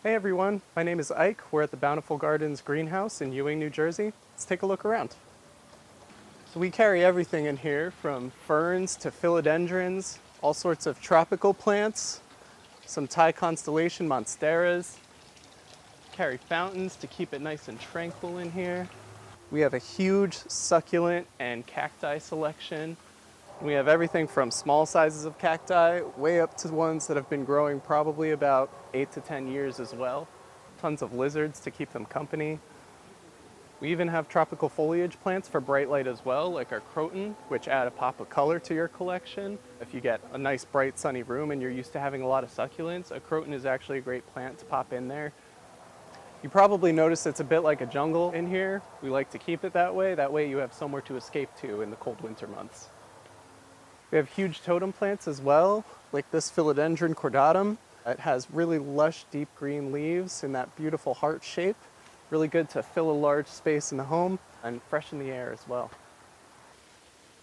Hey everyone, my name is Ike. We're at the Bountiful Gardens greenhouse in Ewing, New Jersey. Let's take a look around. So we carry everything in here from ferns to philodendrons, all sorts of tropical plants, some Thai constellation monsteras. Carry fountains to keep it nice and tranquil in here. We have a huge succulent and cacti selection. We have everything from small sizes of cacti way up to ones that have been growing probably about 8 to 10 years as well. Tons of lizards to keep them company. We even have tropical foliage plants for bright light as well, like our Croton, which add a pop of color to your collection. If you get a nice bright sunny room and you're used to having a lot of succulents, a Croton is actually a great plant to pop in there. You probably notice it's a bit like a jungle in here. We like to keep it that way. That way you have somewhere to escape to in the cold winter months. We have huge totem plants as well, like this Philodendron cordatum. It has really lush, deep green leaves in that beautiful heart shape. Really good to fill a large space in the home and freshen the air as well.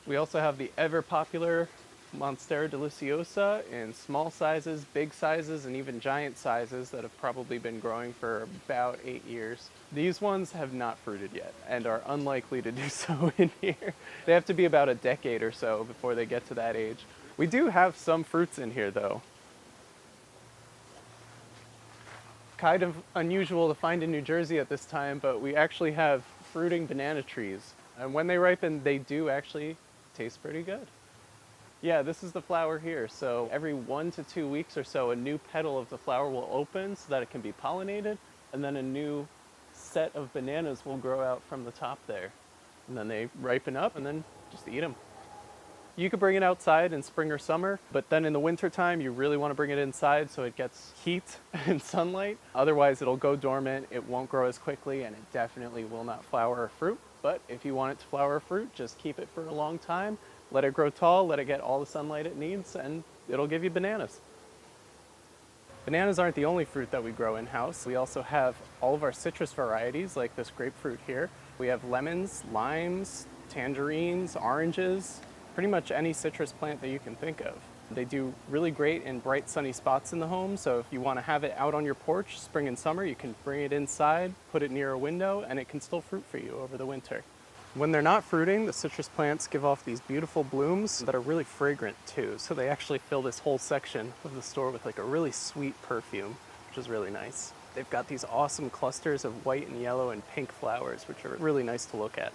We also have the ever popular Monstera deliciosa in small sizes, big sizes, and even giant sizes that have probably been growing for about 8 years. These ones have not fruited yet and are unlikely to do so in here. They have to be about a decade or so before they get to that age. We do have some fruits in here though. Kind of unusual to find in New Jersey at this time, but we actually have fruiting banana trees. And when they ripen, they do actually taste pretty good. Yeah, this is the flower here. So every 1 to 2 weeks or so, a new petal of the flower will open so that it can be pollinated, and then a new set of bananas will grow out from the top there. And then they ripen up and then just eat them. You could bring it outside in spring or summer, but then in the winter time, you really want to bring it inside so it gets heat and sunlight. Otherwise, it'll go dormant, it won't grow as quickly, and it definitely will not flower or fruit. But if you want it to flower or fruit, just keep it for a long time. Let it grow tall, let it get all the sunlight it needs, and it'll give you bananas. Bananas aren't the only fruit that we grow in-house. We also have all of our citrus varieties, like this grapefruit here. We have lemons, limes, tangerines, oranges, pretty much any citrus plant that you can think of. They do really great in bright sunny spots in the home, so if you want to have it out on your porch spring and summer, you can bring it inside, put it near a window, and it can still fruit for you over the winter. When they're not fruiting, the citrus plants give off these beautiful blooms that are really fragrant too. So they actually fill this whole section of the store with like a really sweet perfume, which is really nice. They've got these awesome clusters of white and yellow and pink flowers, which are really nice to look at.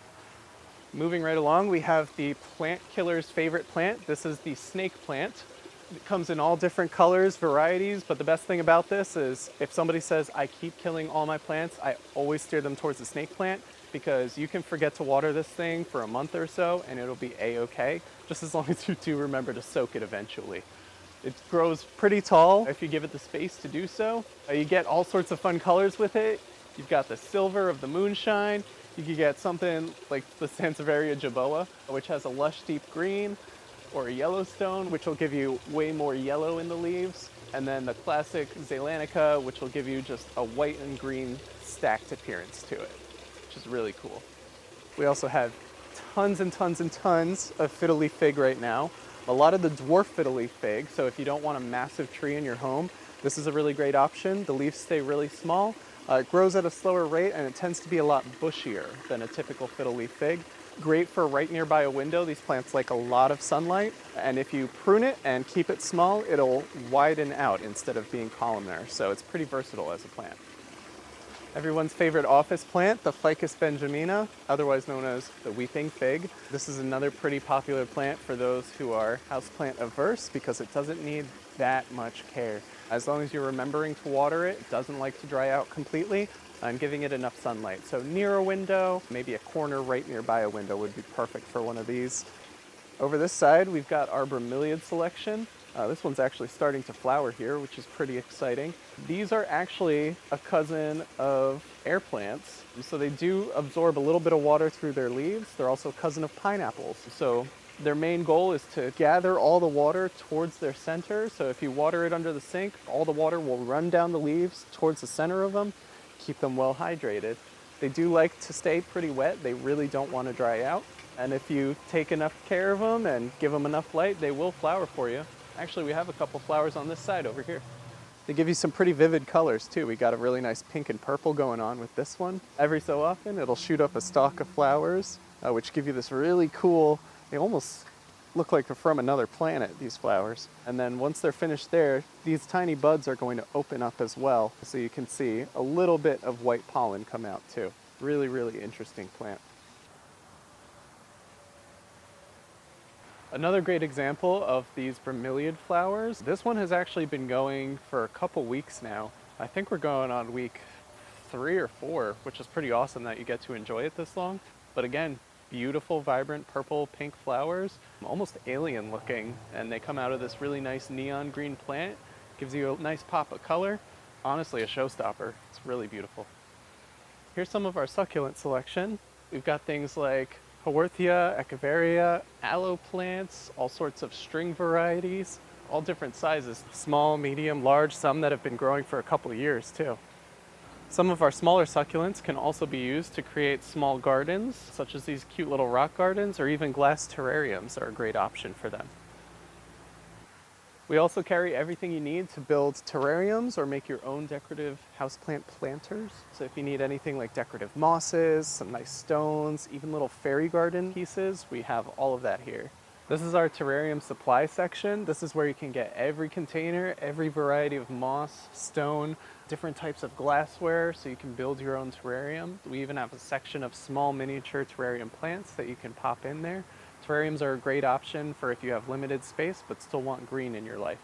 Moving right along, we have the plant killer's favorite plant. This is the snake plant. It comes in all different colors, varieties, but the best thing about this is if somebody says, I keep killing all my plants, I always steer them towards the snake plant, because you can forget to water this thing for a month or so and it'll be a-okay, just as long as you do remember to soak it eventually. It grows pretty tall if you give it the space to do so. You get all sorts of fun colors with it. You've got the silver of the moonshine. You could get something like the Sanseveria jaboa, which has a lush deep green, or a Yellowstone, which will give you way more yellow in the leaves, and then the classic Zeylanica, which will give you just a white and green stacked appearance to it, which is really cool. We also have tons and tons and tons of Fiddle Leaf Fig right now. A lot of the dwarf Fiddle Leaf Fig, so if you don't want a massive tree in your home, this is a really great option. The leaves stay really small. It grows at a slower rate and it tends to be a lot bushier than a typical Fiddle Leaf Fig. Great for right nearby a window. These plants like a lot of sunlight, and if you prune it and keep it small, it'll widen out instead of being columnar, so it's pretty versatile as a plant. Everyone's favorite office plant, the Ficus benjamina, otherwise known as the weeping fig. This is another pretty popular plant for those who are houseplant averse because it doesn't need that much care. As long as you're remembering to water it, it doesn't like to dry out completely, and giving it enough sunlight. So near a window, maybe a corner right nearby a window would be perfect for one of these. Over this side, we've got our Bromeliad selection. This one's actually starting to flower here, which is pretty exciting. These are actually a cousin of air plants. So they do absorb a little bit of water through their leaves. They're also a cousin of pineapples. So their main goal is to gather all the water towards their center. So if you water it under the sink, all the water will run down the leaves towards the center of them, keep them well hydrated. They do like to stay pretty wet. They really don't want to dry out. And if you take enough care of them and give them enough light, they will flower for you. Actually, we have a couple flowers on this side over here. They give you some pretty vivid colors too. We got a really nice pink and purple going on with this one. Every so often it'll shoot up a stalk of flowers, which give you this really cool, they almost look like they're from another planet, these flowers. And then once they're finished there, these tiny buds are going to open up as well. So you can see a little bit of white pollen come out too. Really, really interesting plant. Another great example of these bromeliad flowers. This one has actually been going for a couple weeks now. I think we're going on week 3 or 4, which is pretty awesome that you get to enjoy it this long. But again, beautiful, vibrant purple, pink flowers, almost alien looking, and they come out of this really nice neon green plant. Gives you a nice pop of color. Honestly, a showstopper. It's really beautiful. Here's some of our succulent selection. We've got things like Haworthia, Echeveria, aloe plants, all sorts of string varieties, all different sizes, small, medium, large, some that have been growing for a couple of years too. Some of our smaller succulents can also be used to create small gardens, such as these cute little rock gardens, or even glass terrariums are a great option for them. We also carry everything you need to build terrariums or make your own decorative houseplant planters. So if you need anything like decorative mosses, some nice stones, even little fairy garden pieces, we have all of that here. This is our terrarium supply section. This is where you can get every container, every variety of moss, stone, different types of glassware, so you can build your own terrarium. We even have a section of small miniature terrarium plants that you can pop in there. Terrariums are a great option for if you have limited space but still want green in your life.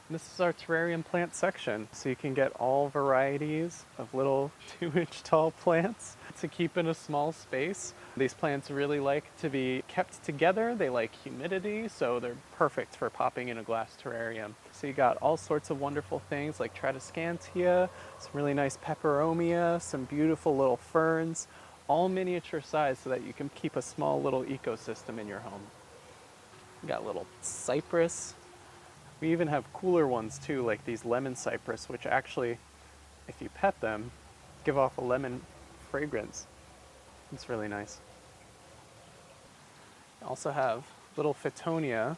And this is our terrarium plant section, so you can get all varieties of little 2-inch tall plants to keep in a small space. These plants really like to be kept together. They like humidity, so they're perfect for popping in a glass terrarium. So you got all sorts of wonderful things like Tradescantia, some really nice peperomia, some beautiful little ferns, all miniature size so that you can keep a small little ecosystem in your home. We got little cypress. We even have cooler ones too, like these lemon cypress, which actually, if you pet them, give off a lemon fragrance. It's really nice. We also have little Fittonia,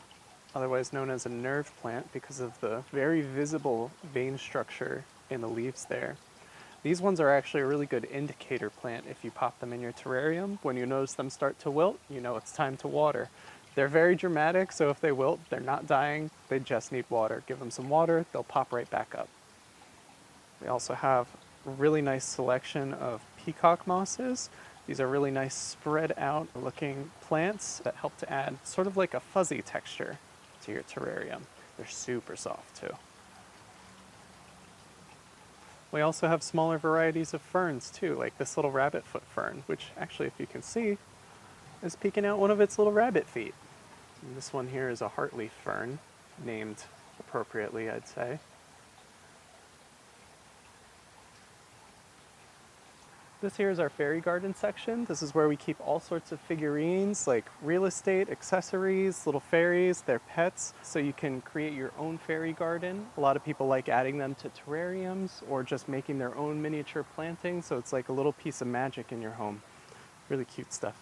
otherwise known as a nerve plant because of the very visible vein structure in the leaves there. These ones are actually a really good indicator plant. If you pop them in your terrarium, when you notice them start to wilt, you know it's time to water. They're very dramatic, so if they wilt, they're not dying, they just need water. Give them some water, they'll pop right back up. We also have a really nice selection of peacock mosses. These are really nice spread out looking plants that help to add sort of like a fuzzy texture to your terrarium. They're super soft too. We also have smaller varieties of ferns too, like this little rabbit foot fern, which actually, if you can see, is peeking out one of its little rabbit feet. And this one here is a heartleaf fern, named appropriately, I'd say. This here is our fairy garden section. This is where we keep all sorts of figurines like real estate, accessories, little fairies, their pets, so you can create your own fairy garden. A lot of people like adding them to terrariums or just making their own miniature planting, so it's like a little piece of magic in your home. Really cute stuff.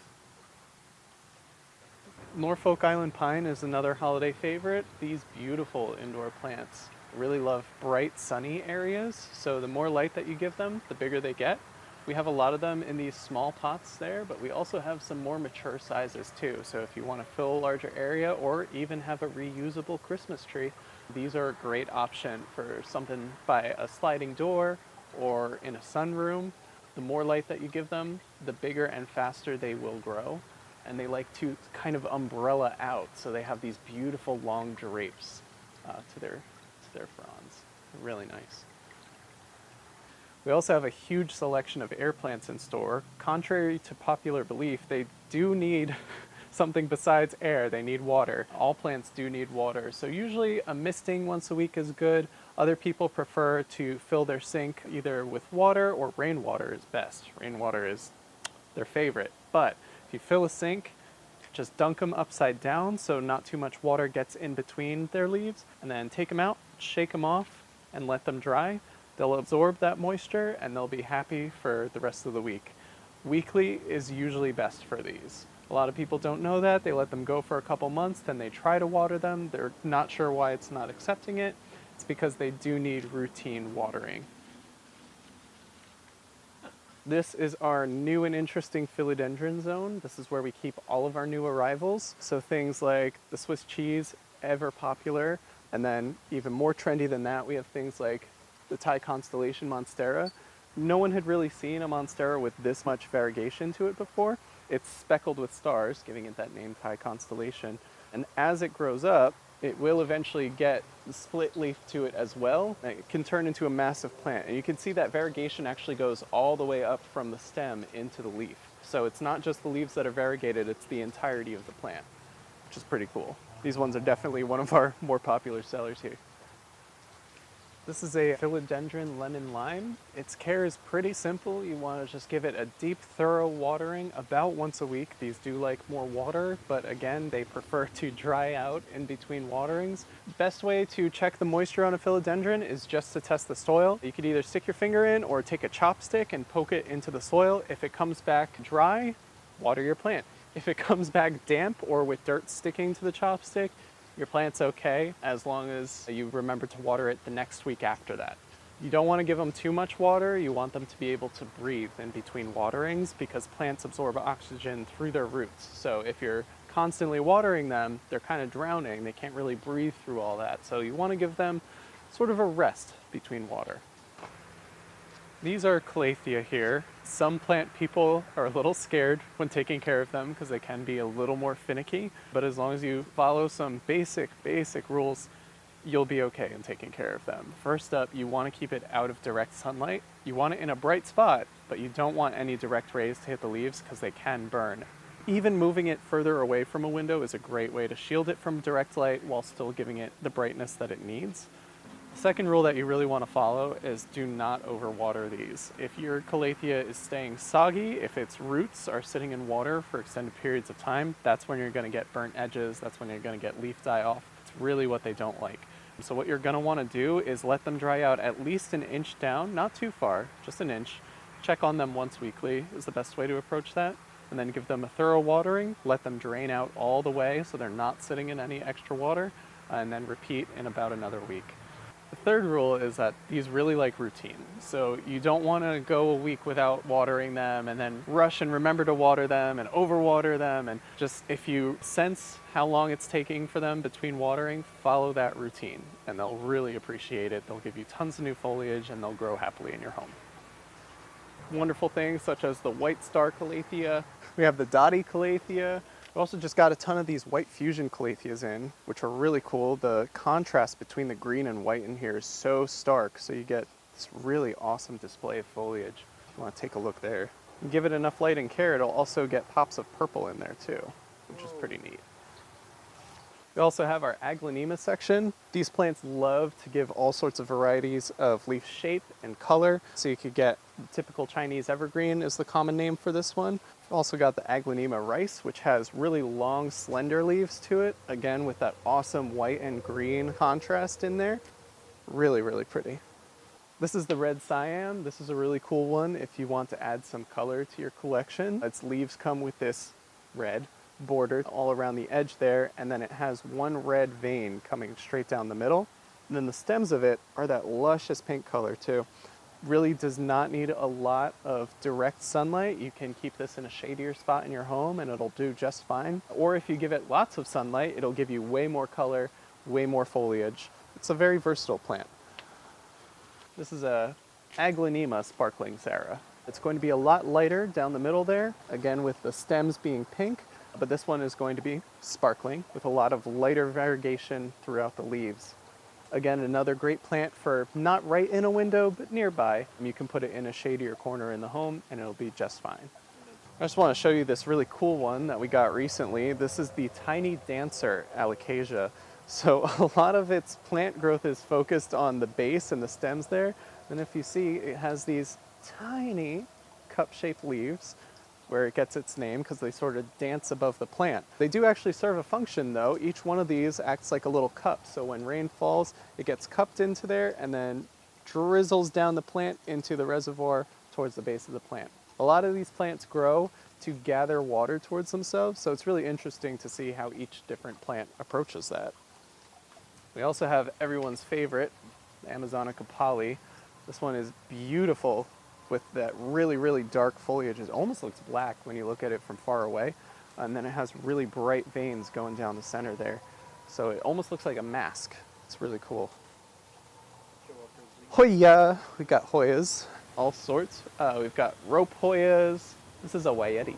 Norfolk Island pine is another holiday favorite. These beautiful indoor plants really love bright, sunny areas, so the more light that you give them, the bigger they get. We have a lot of them in these small pots there, but we also have some more mature sizes too. So if you want to fill a larger area or even have a reusable Christmas tree, these are a great option for something by a sliding door or in a sunroom. The more light that you give them, the bigger and faster they will grow. And they like to kind of umbrella out, so they have these beautiful long drapes to their fronds. Really nice. We also have a huge selection of air plants in store. Contrary to popular belief, they do need something besides air. They need water. All plants do need water. So usually a misting once a week is good. Other people prefer to fill their sink either with water or rainwater is best. Rainwater is their favorite. But if you fill a sink, just dunk them upside down so not too much water gets in between their leaves, and then take them out, shake them off, and let them dry. They'll absorb that moisture and they'll be happy for the rest of the week. Weekly is usually best for these. A lot of people don't know that. They let them go for a couple months, then they try to water them. They're not sure why it's not accepting it. It's because they do need routine watering. This is our new and interesting philodendron zone. This is where we keep all of our new arrivals. So things like the Swiss cheese, ever popular, and then even more trendy than that, we have things like the Thai constellation Monstera. No one had really seen a Monstera with this much variegation to it before. It's speckled with stars, giving it that name Thai constellation. And as it grows up, it will eventually get the split leaf to it as well. It can turn into a massive plant. And you can see that variegation actually goes all the way up from the stem into the leaf. So it's not just the leaves that are variegated, it's the entirety of the plant, which is pretty cool. These ones are definitely one of our more popular sellers here. This is a philodendron lemon lime. Its care is pretty simple. You want to just give it a deep, thorough watering about once a week. These do like more water, but again, they prefer to dry out in between waterings. Best way to check the moisture on a philodendron is just to test the soil. You could either stick your finger in or take a chopstick and poke it into the soil. If it comes back dry, water your plant. If it comes back damp or with dirt sticking to the chopstick, your plant's okay, as long as you remember to water it the next week after that. You don't want to give them too much water. You want them to be able to breathe in between waterings because plants absorb oxygen through their roots. So if you're constantly watering them, they're kind of drowning. They can't really breathe through all that. So you want to give them sort of a rest between water. These are Calathea here. Some plant people are a little scared when taking care of them because they can be a little more finicky, but as long as you follow some basic rules, you'll be okay in taking care of them. First up, you want to keep it out of direct sunlight. You want it in a bright spot, but you don't want any direct rays to hit the leaves because they can burn. Even moving it further away from a window is a great way to shield it from direct light while still giving it the brightness that it needs. The second rule that you really want to follow is do not overwater these. If your Calathea is staying soggy, if its roots are sitting in water for extended periods of time, that's when you're going to get burnt edges, that's when you're going to get leaf die off. It's really what they don't like. So what you're going to want to do is let them dry out at least an inch down, not too far, just an inch. Check on them once weekly is the best way to approach that. And then give them a thorough watering, let them drain out all the way so they're not sitting in any extra water, and then repeat in about another week. The third rule is that these really like routine. So you don't want to go a week without watering them and then rush and remember to water them and overwater them. And just if you sense how long it's taking for them between watering, follow that routine and they'll really appreciate it. They'll give you tons of new foliage and they'll grow happily in your home. Wonderful things such as the white star Calathea. We have the dotty Calathea. We also just got a ton of these white fusion Calatheas in, which are really cool. The contrast between the green and white in here is so stark, so you get this really awesome display of foliage. If you want to take a look there. And give it enough light and care, it'll also get pops of purple in there too, which is pretty neat. We also have our Aglaonema section. These plants love to give all sorts of varieties of leaf shape and color. So you could get the typical Chinese evergreen is the common name for this one. We've also got the Aglaonema rice, which has really long, slender leaves to it. Again, with that awesome white and green contrast in there. Really, really pretty. This is the red Siam. This is a really cool one if you want to add some color to your collection. Its leaves come with this red border all around the edge there, and then it has one red vein coming straight down the middle. And then the stems of it are that luscious pink color too. Really does not need a lot of direct sunlight. You can keep this in a shadier spot in your home and it'll do just fine. Or if you give it lots of sunlight, it'll give you way more color, way more foliage. It's a very versatile plant. This is a Aglaonema sparkling Sarah. It's going to be a lot lighter down the middle there, again with the stems being pink, but this one is going to be sparkling with a lot of lighter variegation throughout the leaves. Again, another great plant for not right in a window, but nearby. You can put it in a shadier corner in the home and it'll be just fine. I just want to show you this really cool one that we got recently. This is the tiny dancer Alocasia. So a lot of its plant growth is focused on the base and the stems there. And if you see, it has these tiny cup-shaped leaves where it gets its name because they sort of dance above the plant. They do actually serve a function though. Each one of these acts like a little cup. So when rain falls, it gets cupped into there and then drizzles down the plant into the reservoir towards the base of the plant. A lot of these plants grow to gather water towards themselves, so it's really interesting to see how each different plant approaches that. We also have everyone's favorite Amazonica poly. This one is beautiful with that really, really dark foliage. It almost looks black when you look at it from far away. And then it has really bright veins going down the center there. So it almost looks like a mask. It's really cool. Hoya! We've got Hoyas, all sorts. We've got rope Hoyas. This is a Wayeti.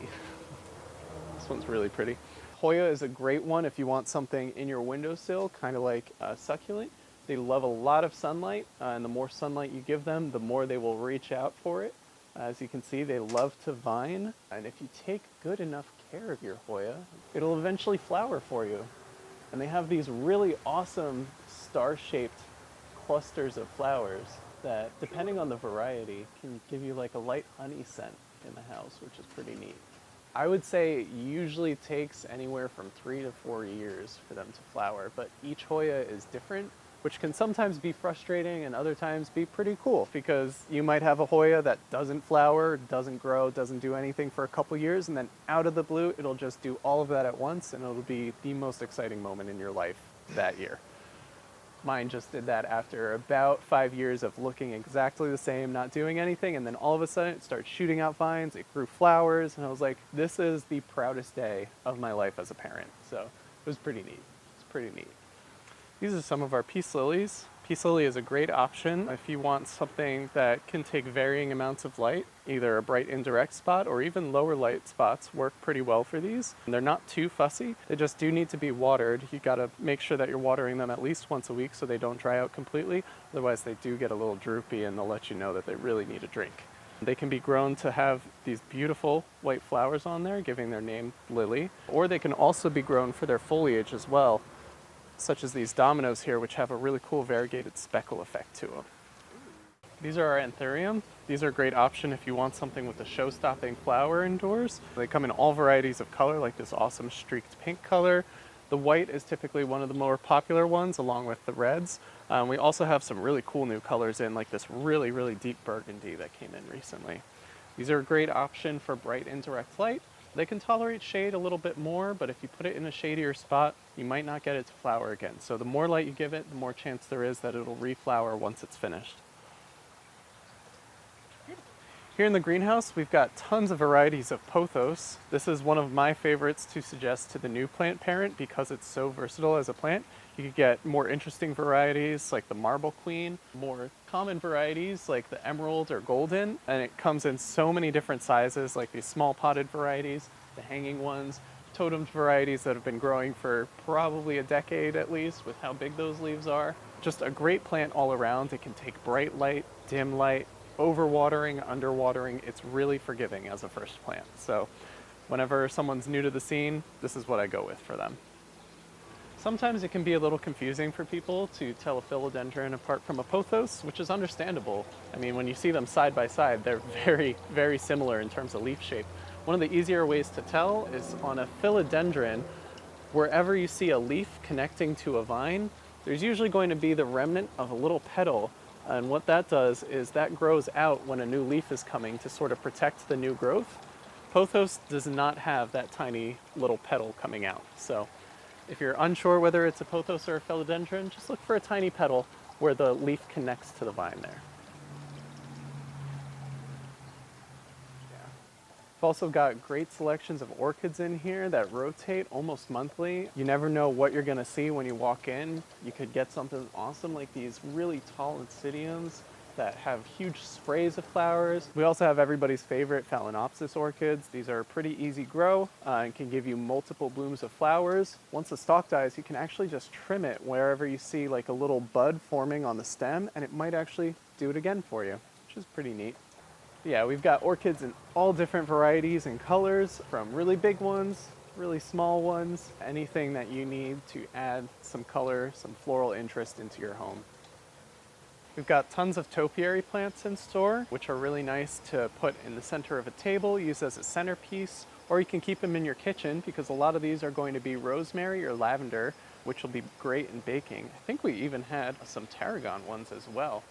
This one's really pretty. Hoya is a great one if you want something in your windowsill, kind of like a succulent. They love a lot of sunlight, and the more sunlight you give them, the more they will reach out for it. As you can see, they love to vine, and if you take good enough care of your Hoya, it'll eventually flower for you. And they have these really awesome star-shaped clusters of flowers that, depending on the variety, can give you like a light honey scent in the house, which is pretty neat. I would say it usually takes anywhere from 3 to 4 years for them to flower, but each Hoya is different, which can sometimes be frustrating and other times be pretty cool, because you might have a Hoya that doesn't flower, doesn't grow, doesn't do anything for a couple years, and then out of the blue, it'll just do all of that at once, and it'll be the most exciting moment in your life that year. Mine just did that after about 5 years of looking exactly the same, not doing anything, and then all of a sudden it started shooting out vines, it grew flowers, and I was like, this is the proudest day of my life as a parent. So it was pretty neat. It's pretty neat. These are some of our peace lilies. Peace lily is a great option if you want something that can take varying amounts of light. Either a bright indirect spot or even lower light spots work pretty well for these. And they're not too fussy. They just do need to be watered. You gotta make sure that you're watering them at least once a week so they don't dry out completely. Otherwise they do get a little droopy and they'll let you know that they really need a drink. They can be grown to have these beautiful white flowers on there, giving their name lily. Or they can also be grown for their foliage as well, such as these dominoes here, which have a really cool variegated speckle effect to them. These are our Anthurium. These are a great option if you want something with a show-stopping flower indoors. They come in all varieties of color, like this awesome streaked pink color. The white is typically one of the more popular ones, along with the reds. We also have some really cool new colors in, like this really, really deep burgundy that came in recently. These are a great option for bright indirect light. They can tolerate shade a little bit more, but if you put it in a shadier spot, you might not get it to flower again. So the more light you give it, the more chance there is that it'll reflower once it's finished. Here in the greenhouse, we've got tons of varieties of Pothos. This is one of my favorites to suggest to the new plant parent because it's so versatile as a plant. You could get more interesting varieties like the Marble Queen, more common varieties like the Emerald or Golden, and it comes in so many different sizes, like these small potted varieties, the hanging ones, totemed varieties that have been growing for probably a decade at least with how big those leaves are. Just a great plant all around. It can take bright light, dim light, overwatering, underwatering. It's really forgiving as a first plant. So whenever someone's new to the scene, this is what I go with for them. Sometimes it can be a little confusing for people to tell a philodendron apart from a pothos, which is understandable. I mean, when you see them side by side, they're very, very similar in terms of leaf shape. One of the easier ways to tell is on a philodendron, wherever you see a leaf connecting to a vine, there's usually going to be the remnant of a little petal. And what that does is that grows out when a new leaf is coming to sort of protect the new growth. Pothos does not have that tiny little petal coming out. So if you're unsure whether it's a pothos or a philodendron, just look for a tiny petal where the leaf connects to the vine there. We've also got great selections of orchids in here that rotate almost monthly. You never know what you're gonna see when you walk in. You could get something awesome like these really tall Oncidiums that have huge sprays of flowers. We also have everybody's favorite Phalaenopsis orchids. These are pretty easy grow and can give you multiple blooms of flowers. Once the stalk dies, you can actually just trim it wherever you see like a little bud forming on the stem, and it might actually do it again for you, which is pretty neat. Yeah, we've got orchids in all different varieties and colors, from really big ones, really small ones, anything that you need to add some color, some floral interest into your home. We've got tons of topiary plants in store, which are really nice to put in the center of a table, use as a centerpiece, or you can keep them in your kitchen because a lot of these are going to be rosemary or lavender, which will be great in baking. I think we even had some tarragon ones as well.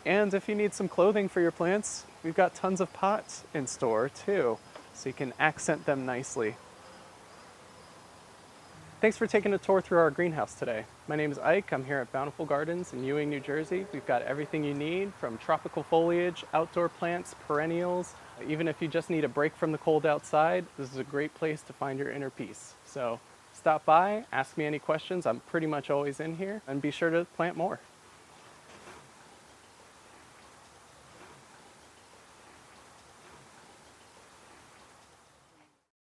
And if you need some clothing for your plants, we've got tons of pots in store too, so you can accent them nicely. Thanks for taking a tour through our greenhouse today. My name is Ike. I'm here at Bountiful Gardens in Ewing, New Jersey. We've got everything you need from tropical foliage, outdoor plants, perennials. Even if you just need a break from the cold outside, this is a great place to find your inner peace. So stop by, ask me any questions. I'm pretty much always in here, and be sure to plant more.